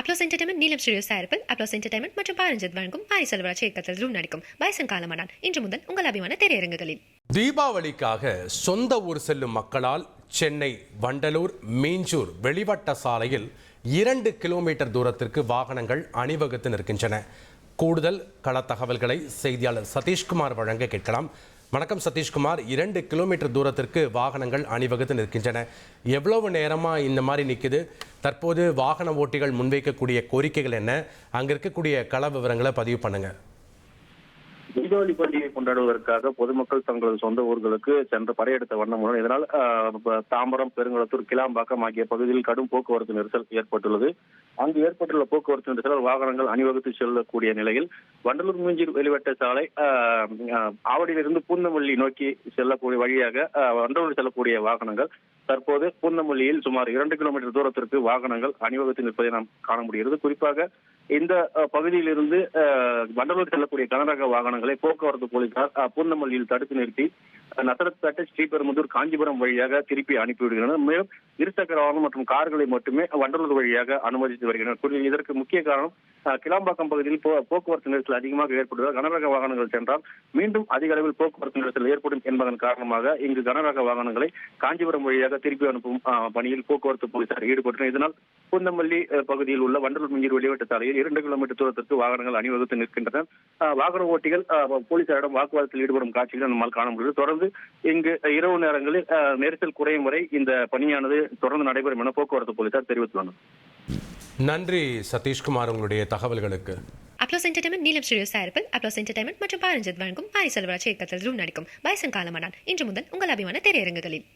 Applause entertainment நீலம் studios தயாரிப்பில் applause entertainment மற்றும் பாரஞ்சித் வழங்கும் பாரி செல்வராஜ் இயக்கத்தில் ரூம் நடிக்கும் பைசன் காலமானான் இன்று முதல் உங்கள் அபிமான திரையரங்குகளில். தீபாவளிக்காக சொந்த ஊர் செல்லும் மக்களால் சென்னை வண்டலூர் மீஞ்சூர் வெளிவட்ட சாலையில் 2 கிலோமீட்டர் தூரத்திற்கு வாகனங்கள் அணிவகுத்து நிற்கின்றன. கூடுதல் கள தகவல்களை செய்தியாளர் சதீஷ்குமார் வழங்க கேட்கலாம். வணக்கம் சதீஷ்குமார், 2 கிலோமீட்டர் தூரத்திற்கு வாகனங்கள் அணிவகுத்து நிற்கின்றன. எவ்வளவு நேரமாக இந்த மாதிரி நிற்குது? தற்போது வாகன ஓட்டிகள் முன்வைக்கக்கூடிய கோரிக்கைகள் என்ன? அங்கே இருக்கக்கூடிய கள விவரங்களை பதிவு பண்ணுங்க. தீபாவளி பண்டிகை கொண்டாடுவதற்காக பொதுமக்கள் தங்களது சொந்த ஊர்களுக்கு சென்று படையெடுத்த வண்ணம் உள்ளனர். இதனால் தாம்பரம், பெருங்குளத்தூர், கிளாம்பாக்கம் ஆகிய பகுதியில் கடும் போக்குவரத்து நெரிசல் ஏற்பட்டுள்ளது. அங்கு ஏற்பட்டுள்ள போக்குவரத்து நெரிசலால் வாகனங்கள் அணிவகுத்து செல்லக்கூடிய நிலையில் வண்டலூர் மீஞ்சூர் வெளிவட்ட சாலை ஆவடியிலிருந்து பூந்தமல்லி நோக்கி செல்லக்கூடிய வழியாக வண்டலூர் செல்லக்கூடிய வாகனங்கள் தற்போது பூந்தமல்லியில் சுமார் 2 கிலோமீட்டர் தூரத்திற்கு வாகனங்கள் அணிவகுத்து நிற்பதை நாம் காண முடிகிறது. குறிப்பாக இந்த பகுதியிலிருந்து வண்டலூர் செல்லக்கூடிய கனரக வாகனங்களை போக்குவரத்து போலீசார் பூந்தமல்லியில் தடுத்து நிறுத்தி நசரத்பேட்டை, ஸ்ரீபெரும்புதூர், காஞ்சிபுரம் வழியாக திருப்பி அனுப்பிவிடுகின்றனர். மேலும் இருசக்கர வாகனம் மற்றும் கார்களை மட்டுமே வண்டலூர் வழியாக அனுமதித்து வருகின்றனர். இதற்கு முக்கிய காரணம் கிளாம்பாக்கம் பகுதியில் போக்குவரத்து நெரிசல் அதிகமாக ஏற்படுவதால் கனரக வாகனங்கள் சென்றால் மீண்டும் அதிக அளவில் போக்குவரத்து நெரிசல் ஏற்படும் என்பதன் காரணமாக இங்கு கனரக வாகனங்களை காஞ்சிபுரம் வழியாக திருப்பி அனுப்பும் பணியில் போக்குவரத்து போலீசார் ஈடுபட்டனர். இதனால் பூந்தமல்லி பகுதியில் உள்ள வண்டலூர் மீஞ்சூர் வெளிவட்ட சாலையில் 2 கிலோமீட்டர் தூரத்திற்கு வாகனங்கள் அணிவகுத்து நிற்கின்றன. வாகன ஓட்டிகள் போலீசாரிடம் வாக்குவாதத்தில் ஈடுபடும் காட்சிகளை நம்மால் காண முடிகிறது. தொடர்ந்து இங்கு இரவு நேரங்களில் நெரிசல் குறையும் வரை இந்த பணியானது தொடர்ந்து நடைபெறும் என போக்குவரத்து போலீசார் தெரிவித்துள்ளனர். நன்றி சதீஷ்குமார், உங்களுடைய தகவல்களுக்கு. அப்ளோஸ் என்டர்டைன்மெண்ட் நீலம் ஸ்டுடியோஸ் தயாரிப்பில் அப்ளோஸ் என்டர்டைன்மெண்ட் மற்றும் பாரஞ்சித் வழங்கும் பாரி செல்வராஜ் இயக்கத்தில் ரூம் நடிக்கும் பைசன் காலமானான் இன்று முதல் உங்கள் அபிமான திரையரங்குகளில்.